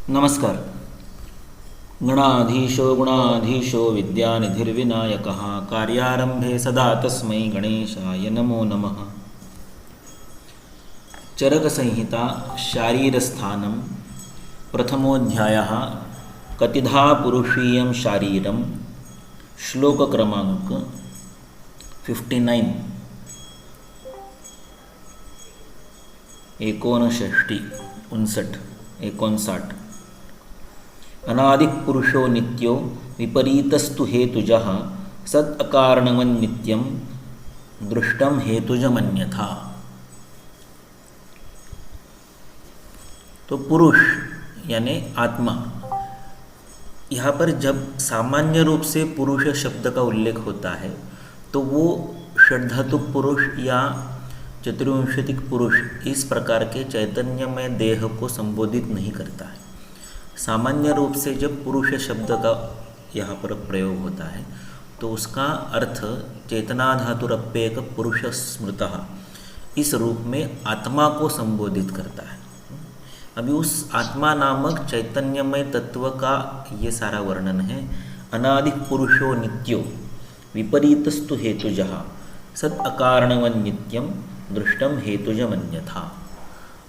नमस्कार। गणाधीशो गुणाधीशो विद्यानिधिर्विनायकः कार्यारंभे सदा तस्मै गणेशाय नमो नमः। चरकसंहिता शारीरस्थानं प्रथमोऽध्यायः कतिधा पुरुषीयं शारीरं श्लोक क्रमांक 59 59 अनादिक पुरुषो नित्यो विपरीतस्तु हेतुजः सद अकारणवन्नित्यं दृष्टम हेतुजमन्यथा। तो पुरुष यानी आत्मा, यहाँ पर जब सामान्य रूप से पुरुष शब्द का उल्लेख होता है तो वो षड्धातुक पुरुष या चतुर्विंशतिक पुरुष इस प्रकार के चैतन्यमय देह को संबोधित नहीं करता है। सामान्य रूप से जब पुरुष शब्द का यहाँ पर प्रयोग होता है तो उसका अर्थ चेतनाधातुरप्येक पुरुष स्मृतः इस रूप में आत्मा को संबोधित करता है। अभी उस आत्मा नामक चैतन्यमय तत्व का ये सारा वर्णन है। अनादिक पुरुषो नित्यो विपरीतस्तु हेतुजः सद अकारणवन् नित्यम दृष्टम हेतुजमन्यथा।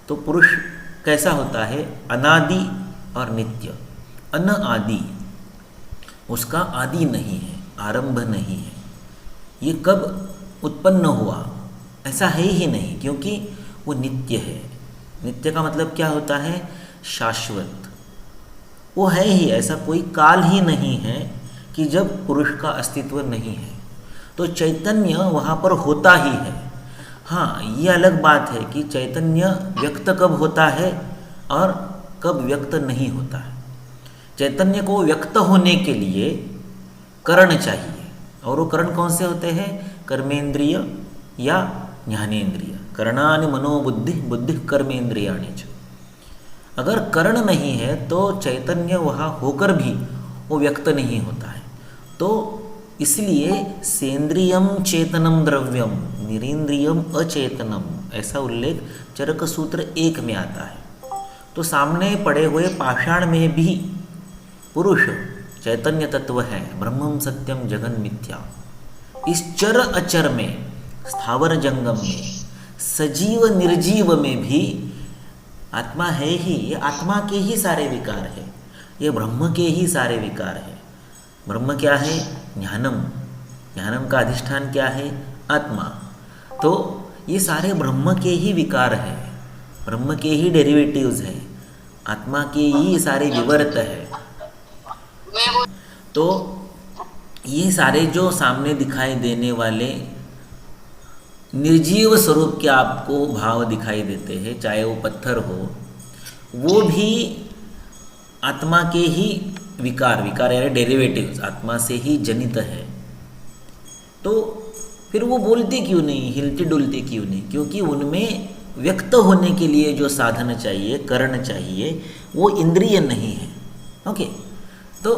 तो पुरुष कैसा होता है? अनादि और नित्य। अन आदि, उसका आदि नहीं है, आरंभ नहीं है। ये कब उत्पन्न हुआ ऐसा है ही नहीं, क्योंकि वो नित्य है। नित्य का मतलब क्या होता है? शाश्वत। वो है ही, ऐसा कोई काल ही नहीं है कि जब पुरुष का अस्तित्व नहीं है। तो चैतन्य वहाँ पर होता ही है। हाँ, ये अलग बात है कि चैतन्य व्यक्त कब होता है और कब व्यक्त नहीं होता है। चैतन्य को व्यक्त होने के लिए करण चाहिए, और वो करण कौन से होते हैं? कर्मेंद्रिय या ज्ञानेन्द्रिय। करणानि मनोबुद्धि बुद्धि कर्मेंद्रियाणि च। अगर करण नहीं है तो चैतन्य वहाँ होकर भी वो व्यक्त नहीं होता है। तो इसलिए सेंद्रियम चेतनम द्रव्यम निरीन्द्रियम अचेतनम, ऐसा उल्लेख चरक सूत्र 1 में आता है। तो सामने पड़े हुए पाषाण में भी पुरुष चैतन्य तत्व है। ब्रह्मम सत्यम जगन मिथ्या। इस चर अचर में, स्थावर जंगम में, सजीव निर्जीव में भी आत्मा है ही। ये आत्मा के ही सारे विकार है, ये ब्रह्म के ही सारे विकार है। ब्रह्म क्या है? ज्ञानम। ज्ञानम का अधिष्ठान क्या है? आत्मा। तो ये सारे ब्रह्म के ही विकार है, ब्रह्म के ही डेरिवेटिव्स है, आत्मा के ही सारे विवर्त है। तो ये सारे जो सामने दिखाई देने वाले निर्जीव स्वरूप के आपको भाव दिखाई देते हैं, चाहे वो पत्थर हो, वो भी आत्मा के ही विकार यानी डेरिवेटिव्स, आत्मा से ही जनित है। तो फिर वो बोलते क्यों नहीं, हिलते डुलते क्यों नहीं? क्योंकि उनमें व्यक्त होने के लिए जो साधन चाहिए, करण चाहिए, वो इंद्रिय नहीं है। ओके, तो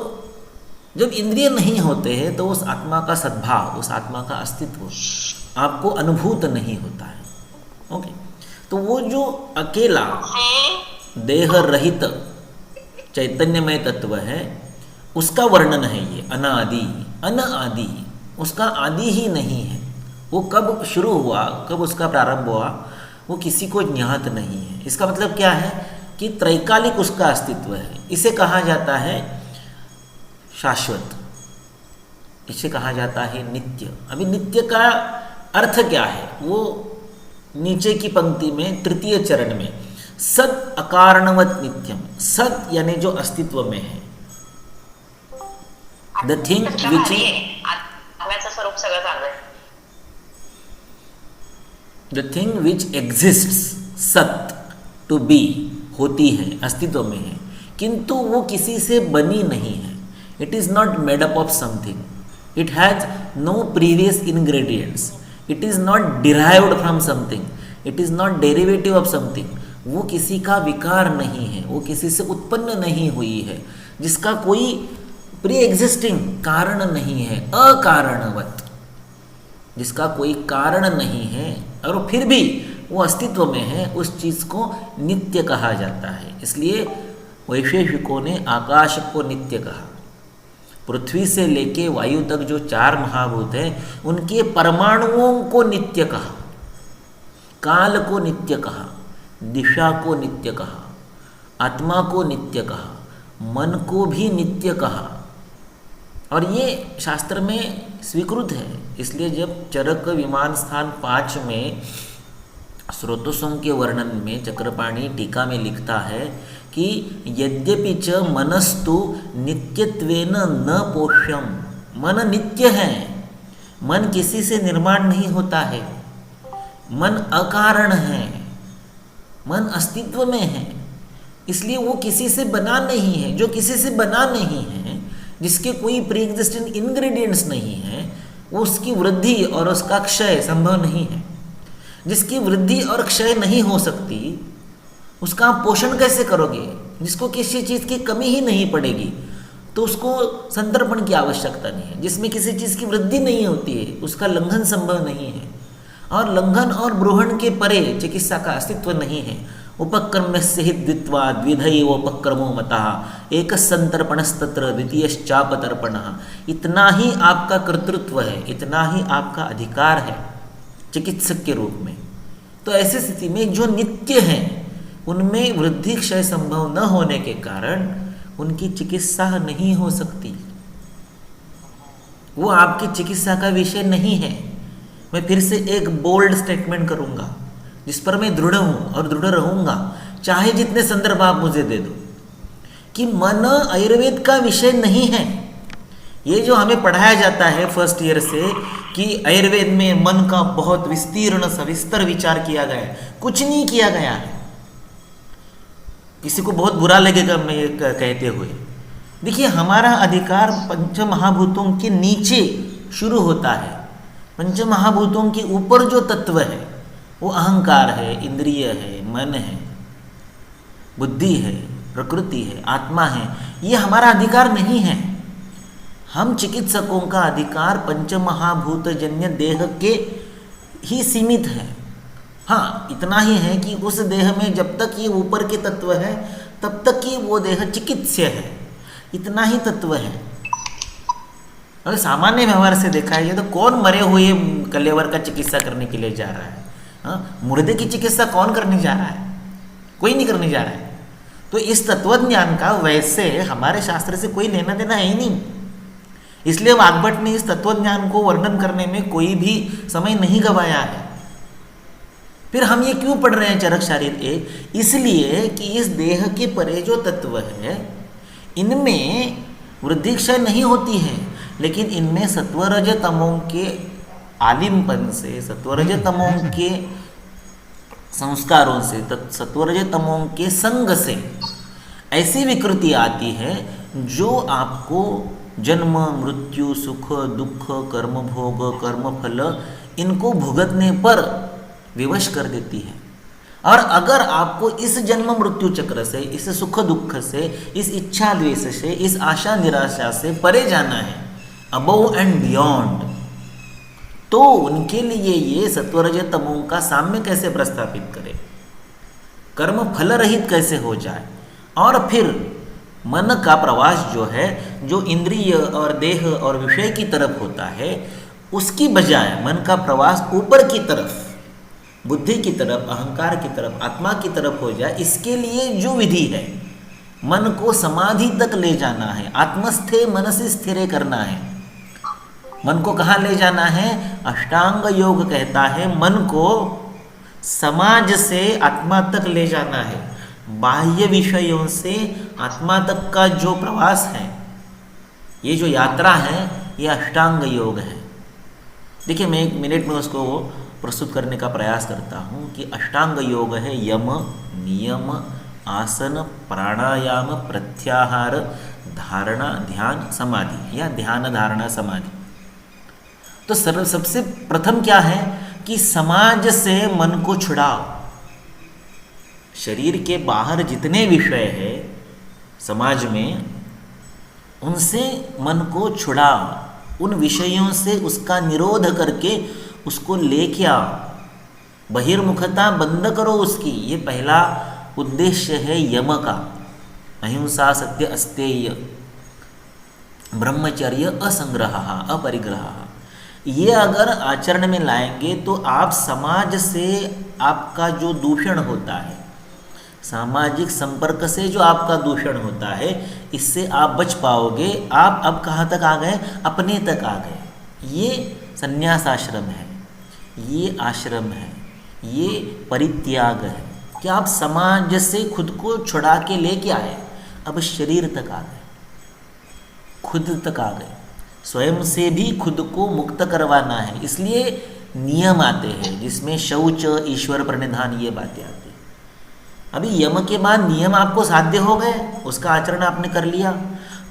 जब इंद्रिय नहीं होते हैं तो उस आत्मा का सद्भाव, उस आत्मा का अस्तित्व आपको अनुभूत नहीं होता है। ओके, तो वो जो अकेला देह रहित चैतन्यमय तत्व है, उसका वर्णन है ये अनादि। अनादि, उसका आदि ही नहीं है। वो कब शुरू हुआ, कब उसका प्रारंभ हुआ, वो किसी को ज्ञात नहीं है। इसका मतलब क्या है कि त्रैकालिक उसका अस्तित्व है। इसे कहा जाता है शाश्वत, इसे कहा जाता है नित्य। अभी नित्य का अर्थ क्या है? वो नीचे की पंक्ति में तृतीय चरण में सद अकारणवत नित्यम। सद यानी जो अस्तित्व में है, द थिंग विच स्वरूप सगळं चांगलं, द थिंग विच एग्जिस्ट्स, सत टू बी, होती है, अस्तित्व में है, किंतु वो किसी से बनी नहीं है। It is not made up of something, it has no previous ingredients, it is not derived from something, it is not derivative of something. वो किसी का विकार नहीं है, वो किसी से उत्पन्न नहीं हुई है, जिसका कोई प्री एग्जिस्टिंग कारण नहीं है, अकारणवत, जिसका कोई कारण नहीं है और फिर भी वो अस्तित्व में है, उस चीज़ को नित्य कहा जाता है। इसलिए वैशेषिकों ने आकाश को नित्य कहा। पृथ्वी से लेके वायु तक जो 4 महाभूत हैं उनके परमाणुओं को नित्य कहा, काल को नित्य कहा, दिशा को नित्य कहा, आत्मा को नित्य कहा, मन को भी नित्य कहा। और ये शास्त्र में स्वीकृत है। इसलिए जब चरक विमान स्थान 5 में स्रोतों के वर्णन में चक्रपाणी टीका में लिखता है कि यद्यपि च मनस्तु नित्यत्वेन न पोष्यम, मन नित्य है, मन किसी से निर्माण नहीं होता है, मन अकारण है, मन अस्तित्व में है, इसलिए वो किसी से बना नहीं है। जो किसी से बना नहीं है, जिसके कोई प्री एग्जिस्टेंट इंग्रेडिएंट्स नहीं है, वो उसकी वृद्धि और उसका क्षय संभव नहीं है। जिसकी वृद्धि और क्षय नहीं हो सकती, उसका आप पोषण कैसे करोगे? जिसको किसी चीज़ की कमी ही नहीं पड़ेगी तो उसको संतर्पण की आवश्यकता नहीं है। जिसमें किसी चीज़ की वृद्धि नहीं होती है, उसका लंघन संभव नहीं है। और लंघन और ब्रूहण के परे चिकित्सा का अस्तित्व नहीं है। उपक्रम से ही द्वित्वा द्विधैव उपक्रमो मतः एक संतर्पणस्तत्र द्वितीयश्चापतर्पण। इतना ही आपका कर्तृत्व है, इतना ही आपका अधिकार है चिकित्सक के रूप में। तो ऐसी स्थिति में जो नित्य हैं उनमें वृद्धि क्षय संभव न होने के कारण उनकी चिकित्सा नहीं हो सकती, वो आपकी चिकित्सा का विषय नहीं है। मैं फिर से एक बोल्ड स्टेटमेंट करूंगा जिस पर मैं दृढ़ हूं और दृढ़ रहूंगा, चाहे जितने संदर्भ आप मुझे दे दो, कि मन आयुर्वेद का विषय नहीं है। ये जो हमें पढ़ाया जाता है फर्स्ट ईयर से कि आयुर्वेद में मन का बहुत विस्तीर्ण सविस्तर विचार किया गया है, कुछ नहीं किया गया है। किसी को बहुत बुरा लगेगा मैं ये कहते हुए। देखिए, हमारा अधिकार पंच महाभूतों के नीचे शुरू होता है। पंच महाभूतों के ऊपर जो तत्व है वो अहंकार है, इंद्रिय है, मन है, बुद्धि है, प्रकृति है, आत्मा है। ये हमारा अधिकार नहीं है। हम चिकित्सकों का अधिकार पंचमहाभूत जन्य देह के ही सीमित है। हाँ, इतना ही है कि उस देह में जब तक ये ऊपर के तत्व है तब तक ही वो देह चिकित्स्य है, इतना ही तत्व है। अगर सामान्य व्यवहार से देखा है, ये तो कौन मरे हुए कलेवर का चिकित्सा करने के लिए जा रहा है? हाँ, मुर्दे की चिकित्सा कौन करने जा रहा है? कोई नहीं करने जा रहा है। तो इस तत्वज्ञान का वैसे हमारे शास्त्र से कोई लेना देना है ही नहीं। इसलिए वाग्भट ने इस तत्वज्ञान को वर्णन करने में कोई भी समय नहीं गवाया है। फिर हम ये क्यों पढ़ रहे हैं चरक शारीर एक? इसलिए कि इस देह के परे जो तत्व है इनमें वृद्धि क्षय नहीं होती है, लेकिन इनमें सत्वरज तमों के आलिम्पन से, सत्वरज तमों के संस्कारों से, सत्वरज तमों के संग से ऐसी विकृति आती है जो आपको जन्म, मृत्यु, सुख, दुख, कर्म भोग, कर्म फल इनको भुगतने पर विवश कर देती है। और अगर आपको इस जन्म मृत्यु चक्र से, इस सुख दुख से, इस इच्छा द्वेष से, इस आशा निराशा से परे जाना है, अबव एंड बियॉन्ड, तो उनके लिए ये सत्वरज तमों का साम्य कैसे प्रस्थापित करे, कर्म फल रहित कैसे हो जाए, और फिर मन का प्रवास जो है, जो इंद्रिय और देह और विषय की तरफ होता है, उसकी बजाय मन का प्रवास ऊपर की तरफ, बुद्धि की तरफ, अहंकार की तरफ, आत्मा की तरफ हो जाए, इसके लिए जो विधि है, मन को समाधि तक ले जाना है, आत्मस्थे मनसि स्थिर करना है। मन को कहाँ ले जाना है? अष्टांग योग कहता है मन को समाज से आत्मा तक ले जाना है। बाह्य विषयों से आत्मा तक का जो प्रवास है, ये जो यात्रा है, ये अष्टांग योग है। देखिए, मैं 1 मिनट में उसको प्रस्तुत करने का प्रयास करता हूँ कि अष्टांग योग है यम, नियम, आसन, प्राणायाम, प्रत्याहार, धारणा, ध्यान, समाधि या ध्यान धारणा समाधि। तो सबसे प्रथम क्या है कि समाज से मन को छुड़ाओ। शरीर के बाहर जितने विषय है समाज में, उनसे मन को छुड़ाओ, उन विषयों से उसका निरोध करके उसको लेके आओ। बहिर्मुखता बंद करो उसकी, ये पहला उद्देश्य है यम का। अहिंसा, सत्य, अस्तेय, ब्रह्मचर्य, असंग्रह, अपरिग्रह, ये अगर आचरण में लाएंगे तो आप समाज से आपका जो दूषण होता है, सामाजिक संपर्क से जो आपका दूषण होता है, इससे आप बच पाओगे। आप अब कहाँ तक आ गए? अपने तक आ गए। ये संन्यास आश्रम है, ये आश्रम है, ये परित्याग है कि आप समाज से खुद को छुड़ा के लेके आए, अब शरीर तक आ गए, खुद तक आ गए, स्वयं से भी खुद को मुक्त करवाना है। इसलिए नियम आते हैं जिसमें शौच, ईश्वर प्रणिधान, ये बातें आती हैं। अभी यम के बाद नियम आपको साध्य हो गए, उसका आचरण आपने कर लिया,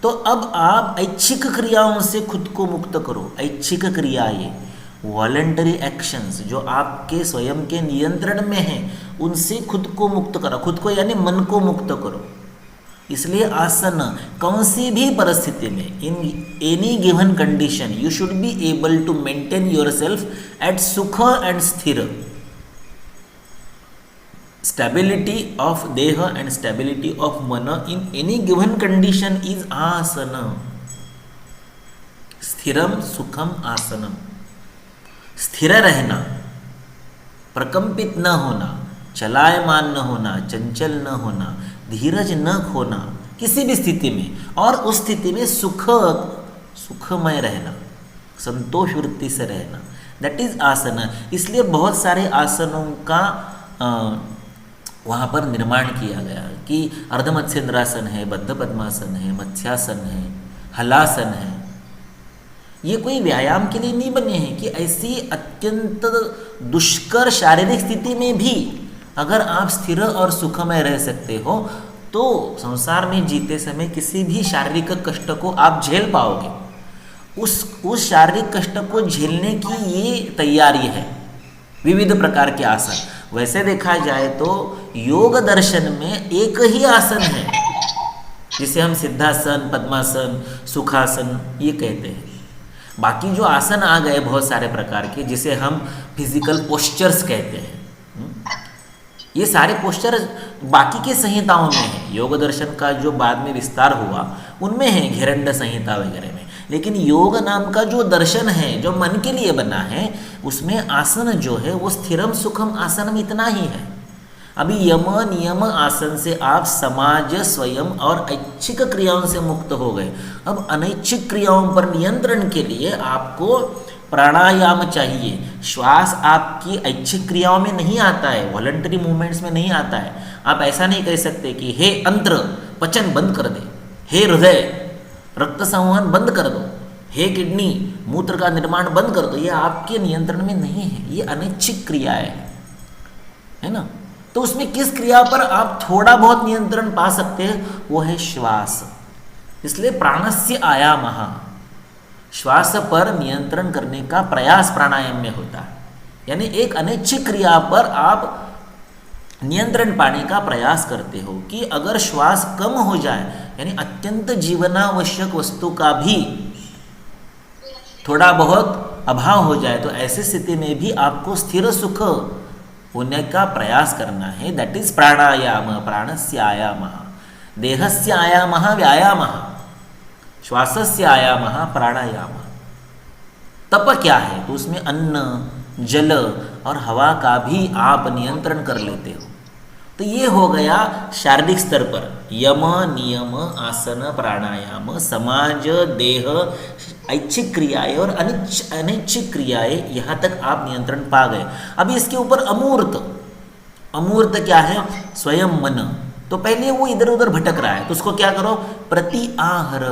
तो अब आप ऐच्छिक क्रियाओं से खुद को मुक्त करो। ऐच्छिक क्रिया, ये वॉलंटरी एक्शंस जो आपके स्वयं के नियंत्रण में हैं, उनसे खुद को मुक्त करो। खुद को यानी मन को मुक्त करो। इसलिए आसन कौन सी भी परिस्थिति में, in any given condition, you should be able to maintain yourself at sukh and sthir. Stability of deh and stability of man in any given condition is asan. स्थिरम सुखम आसनम। स्थिर रहना, प्रकंपित न होना, चलायमान न होना, चंचल न होना, धीरज न खोना किसी भी स्थिति में, और उस स्थिति में सुखमय रहना, संतोष वृत्ति से रहना, दैट इज आसन। इसलिए बहुत सारे आसनों का वहाँ पर निर्माण किया गया कि अर्धमत्स्येंद्रासन है, बद्ध पद्मासन है, मत्स्यासन है, हलासन है। ये कोई व्यायाम के लिए नहीं बने हैं कि ऐसी अत्यंत दुष्कर शारीरिक स्थिति में भी अगर आप स्थिर और सुखमय रह सकते हो तो संसार में जीते समय किसी भी शारीरिक कष्ट को आप झेल पाओगे। उस शारीरिक कष्ट को झेलने की ये तैयारी है, विविध प्रकार के आसन। वैसे देखा जाए तो योग दर्शन में एक ही आसन है जिसे हम सिद्धासन, पद्मासन, सुखासन ये कहते हैं। बाकी जो आसन आ गए बहुत सारे प्रकार के, जिसे हम फिजिकल पोस्चर्स कहते हैं, ये सारे पोस्चर बाकी के संहिताओं में है। योग दर्शन का जो बाद में विस्तार हुआ उनमें है, घेरंड संहिता वगैरह में। लेकिन योग नाम का जो दर्शन है, जो मन के लिए बना है, उसमें आसन जो है वो स्थिरम सुखम आसनम इतना ही है। अभी यम नियम आसन से आप समाज, स्वयं और ऐच्छिक क्रियाओं से मुक्त हो गए। अब अनैच्छिक क्रियाओं पर नियंत्रण के लिए आपको प्राणायाम चाहिए। श्वास आपकी ऐच्छिक क्रियाओं में नहीं आता है, वॉलंटरी मूवमेंट्स में नहीं आता है। आप ऐसा नहीं कह सकते कि हे अंत्र पचन बंद कर दे, हे हृदय रक्त संवहन बंद कर दो, हे किडनी मूत्र का निर्माण बंद कर दो। ये आपके नियंत्रण में नहीं है, ये अनैच्छिक क्रियाएं है ना। तो उसमें किस क्रिया पर आप थोड़ा बहुत नियंत्रण पा सकते हैं, वो है श्वास। इसलिए प्राणस्य आयामः, श्वास पर नियंत्रण करने का प्रयास प्राणायाम में होता है। यानी एक अनैच्छिक क्रिया पर आप नियंत्रण पाने का प्रयास करते हो कि अगर श्वास कम हो जाए, यानी अत्यंत जीवनावश्यक वस्तु का भी थोड़ा बहुत अभाव हो जाए, तो ऐसी स्थिति में भी आपको स्थिर सुख होने का प्रयास करना है। दैट इज प्राणायाम, प्राणस्य आयामः, देहस्य आयामः व्यायामः, श्वासस्य आयामः प्राणायामः। तप क्या है? तो उसमें अन्न, जल और हवा का भी आप नियंत्रण कर लेते हो। तो ये हो गया शारीरिक स्तर पर यम नियम आसन प्राणायाम, समाज, देह, ऐच्छिक क्रियाएं और अनैच्छिक क्रियाएं, यहाँ तक आप नियंत्रण पा गए। अभी इसके ऊपर अमूर्त। अमूर्त क्या है? स्वयं मन। तो पहले वो इधर उधर भटक रहा है, तो उसको क्या करो? प्रति आहर,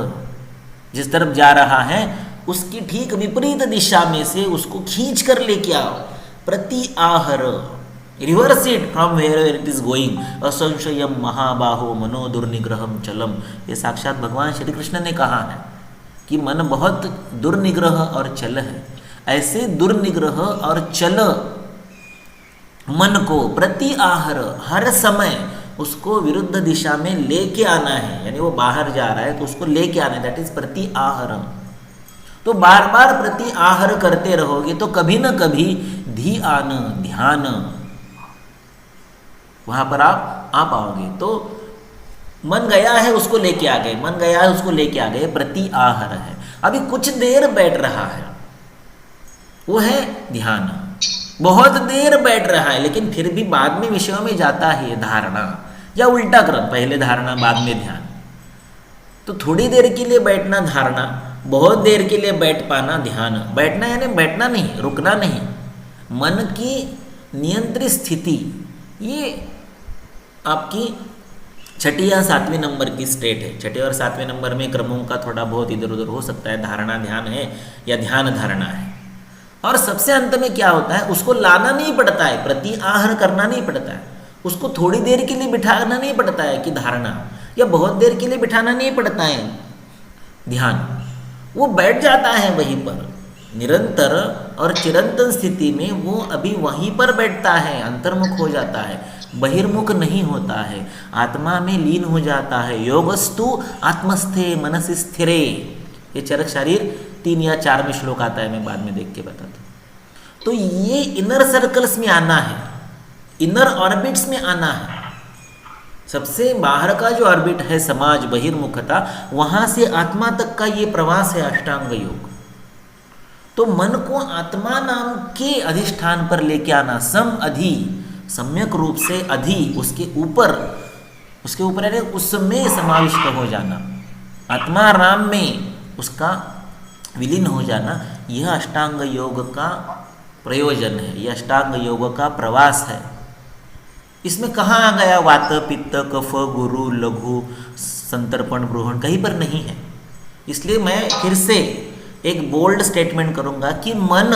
जिस तरफ जा रहा है उसकी ठीक विपरीत दिशा में से उसको खींच कर लेके आओ। प्रति आहर, reverse it from where it is going. असंशयम महाबाहो मनो दुर्निग्रहम चलम, ये साक्षात भगवान श्री कृष्ण ने कहा है कि मन बहुत दुर्निग्रह और चल है। ऐसे दुर्निग्रह और चल मन को प्रति आहर, हर समय उसको विरुद्ध दिशा में लेके आना है। यानी वो बाहर जा रहा है तो उसको लेके आना है, दैट इज प्रति आहर। तो बार बार प्रति आहर करते रहोगे तो कभी न कभी ध्यान वहां पर आप आ पाओगे। तो मन गया है उसको लेके आ गए, मन गया है उसको लेके आ गए, प्रति आहर है। अभी कुछ देर बैठ रहा है, वो है ध्यान। बहुत देर बैठ रहा है लेकिन फिर भी बाद में विषयों में जाता है धारणा, या उल्टा क्रम, पहले धारणा बाद में ध्यान। तो थोड़ी देर के लिए बैठना धारणा, बहुत देर के लिए बैठ पाना ध्यान। बैठना यानी बैठना नहीं, रुकना नहीं, मन की नियंत्रित स्थिति, ये आपकी छठी या सातवें नंबर की स्टेट है। छठे और सातवें नंबर में क्रमों का थोड़ा बहुत इधर उधर हो सकता है, धारणा ध्यान है या ध्यान धारणा है। और सबसे अंत में क्या होता है, उसको लाना नहीं पड़ता है, प्रति आहर करना नहीं पड़ता है, उसको थोड़ी देर के लिए बिठाना नहीं पड़ता है कि धारणा, या बहुत देर के लिए बिठाना नहीं पड़ता है ध्यान। वो बैठ जाता है वहीं पर निरंतर और चिरंतन स्थिति में, वो अभी वहीं पर बैठता है, अंतर्मुख हो जाता है, बहिर्मुख नहीं होता है, आत्मा में लीन हो जाता है। योगस्तु आत्मस्थे मनसि स्थिरे, ये चरक शरीर 3 या 4 में श्लोक आता है, मैं बाद में देख के बताता हूँ। तो ये इनर सर्कल्स में आना है, इनर ऑर्बिट्स में आना है। सबसे बाहर का जो ऑर्बिट है समाज, बहिर्मुखता, वहां से आत्मा तक का ये प्रवास है अष्टांग योग। तो मन को आत्मा नाम के अधिष्ठान पर लेके आना, सम अधि, सम्यक रूप से अधि, उसके ऊपर यानी उसमें समाविष्ट हो जाना, आत्मा राम में उसका विलीन हो जाना, यह अष्टांग योग का प्रयोजन है, यह अष्टांग योग का प्रवास है। इसमें कहाँ आ गया वात पित्त कफ गुरु लघु संतर्पण ब्रूहण, कहीं पर नहीं है। इसलिए मैं फिर से एक बोल्ड स्टेटमेंट करूंगा कि मन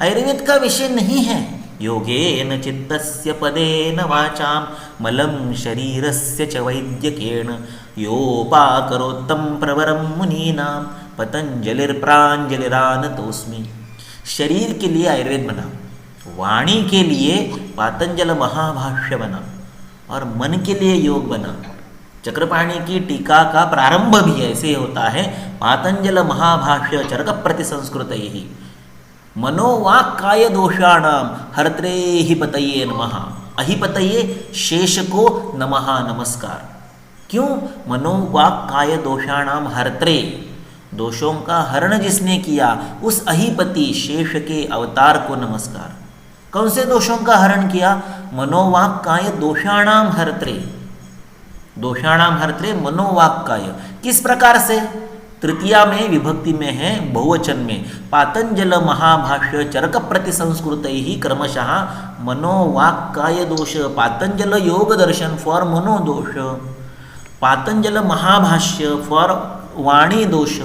आयुर्वेद का विषय नहीं है। योगेन चित्तस्य पदेन वाचाम मलं शरीरस्य च वैद्यकेन योपाकरोत्तम प्रवरम मुनीनां पतंजलिर्प्रांजलिरानतोस्मि। शरीर के लिए आयुर्वेद बना, वाणी के लिए पातंजल महाभाष्य बना, और मन के लिए योग बना। चक्रपाणी की टीका का प्रारंभ भी ऐसे होता है, पातंजल महाभाष्य चरक प्रति संस्कृत ही मनोवाक काय दोषाणाम हर्त्रे ही पतये नमः, अहिपतये शेष को नमः नमस्कार। क्यों? मनोवाक काय दोषाणाम हर्त्रे, दोषों का हरण जिसने किया उस अहिपति शेष के अवतार को नमस्कार। कौन से दोषों का हरण किया? मनोवाक काय दोषाणाम हर्त्रे, दोषाणाम हर्त्रे मनोवाक काय। किस प्रकार से? तृतीया में विभक्ति में है, बहुवचन में, पातंजल महाभाष्य चरक प्रति संस्कृत ही क्रमशः मनोवाक काय दोष, पातंजल योग दर्शन फॉर मनोदोष, पातंजल महाभाष्य फॉर वाणी दोष,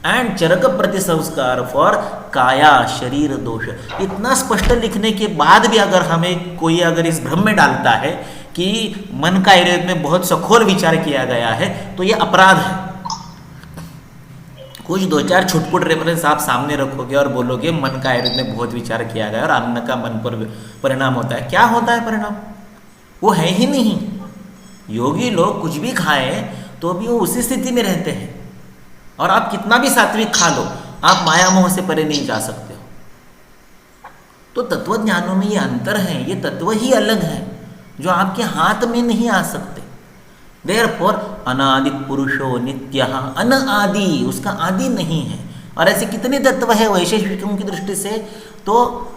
एंड चरक प्रति संस्कार फॉर काया शरीर दोष। इतना स्पष्ट लिखने के बाद भी अगर हमें कोई अगर इस भ्रम में डालता है कि मन का आयुर्वेद में बहुत सखोल विचार किया गया है, तो ये अपराध है। कुछ 2-4 छुटपुट रेफरेंस आप सामने रखोगे और बोलोगे मन का आयुर्वेद में बहुत विचार किया गया और अन्न का मन पर परिणाम होता है। क्या होता है परिणाम? वो है ही नहीं। योगी लोग कुछ भी खाएं तो भी वो उसी स्थिति में रहते हैं, और आप कितना भी सात्विक खा लो, आप माया मोह से परे नहीं जा सकते हो। तो तत्वज्ञानों में ये अंतर है, ये तत्व ही अलग है जो आपके हाथ में नहीं आ सकते। देयरफॉर अनादि पुरुषो नित्यः, अन आदि, उसका आदि नहीं है। और ऐसे कितने तत्व है वैशेषिकों की दृष्टि से? तो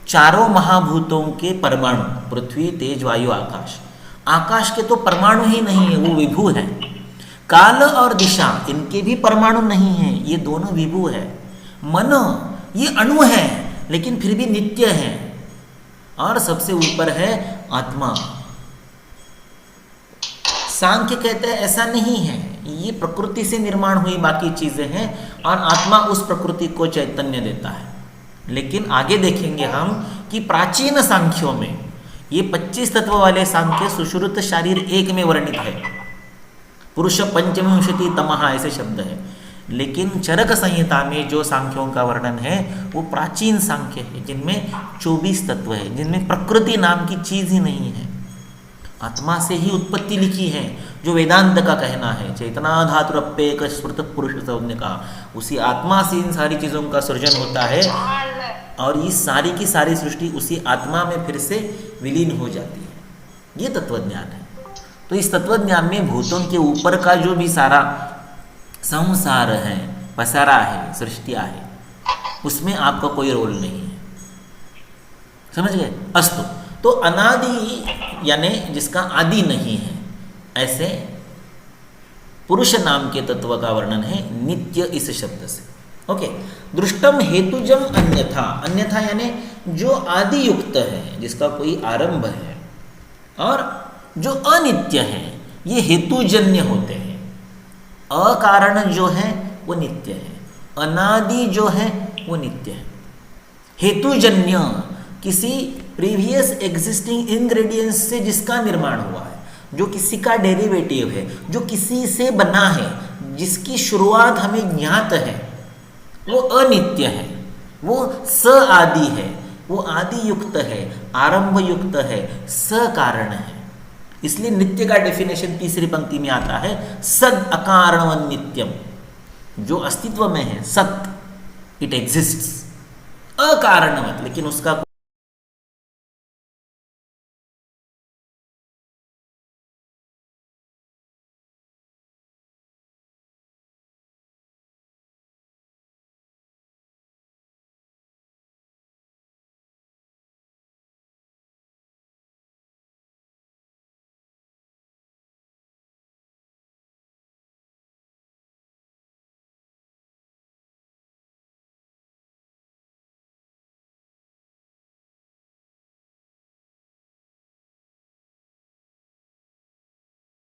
चारों महाभूतों के परमाणु, पृथ्वी तेज वायु आकाश, आकाश के तो परमाणु ही नहीं है, वो विभु है। काल और दिशा, इनके भी परमाणु नहीं है, ये दोनों विभु है। मन, ये अणु है लेकिन फिर भी नित्य है। और सबसे ऊपर है आत्मा। सांख्य कहते हैं ऐसा नहीं है, ये प्रकृति से निर्माण हुई बाकी चीजें हैं और आत्मा उस प्रकृति को चैतन्य देता है। लेकिन आगे देखेंगे हम कि प्राचीन सांख्यों में ये 25 तत्व वाले सांख्य सुश्रुत शारीर 1 में वर्णित है, पुरुष पंचविंशति तमः ऐसे शब्द है। लेकिन चरक संहिता में जो सांख्यों का वर्णन है वो प्राचीन सांख्य है, जिनमें 24 तत्व है, जिनमें प्रकृति नाम की चीज ही नहीं है। आत्मा से ही उत्पत्ति लिखी है, जो वेदांत का कहना है। चेतना धातुरप्येक स्मृत पुरुष ने कहा, उसी आत्मा से इन सारी चीज़ों का सृजन होता है और ये सारी की सारी सृष्टि उसी आत्मा में फिर से विलीन हो जाती है। ये तत्वज्ञान है। तो इस तत्वज्ञान में भूतों के ऊपर का जो भी सारा संसार है, पसारा है, सृष्टिया है, उसमें आपका कोई रोल नहीं है। समझ गए? अस्तु, तो अनादि यानी जिसका आदि नहीं है, ऐसे पुरुष नाम के तत्व का वर्णन है नित्य इस शब्द से। ओके, दृष्टम हेतुजम अन्यथा, अन्यथा यानी जो आदि युक्त है, जिसका कोई आरंभ है, और जो अनित्य है, ये हेतुजन्य होते हैं। अकारण जो है वो नित्य है, अनादि जो है वो नित्य है। हेतुजन्य किसी प्रीवियस एग्जिस्टिंग इंग्रेडिएंट्स से जिसका निर्माण हुआ है, जो किसी का डेरिवेटिव है, जो किसी से बना है, जिसकी शुरुआत हमें ज्ञात है, वो अनित्य है, वो स आदि है, वो आदि युक्त है, आरंभ युक्त है, स कारण है। इसलिए नित्य का डेफिनेशन तीसरी पंक्ति में आता है, सद अकारणवन् नित्यम, जो अस्तित्व में है, सत, इट एग्जिस्ट्स, अकारणवत्, लेकिन उसका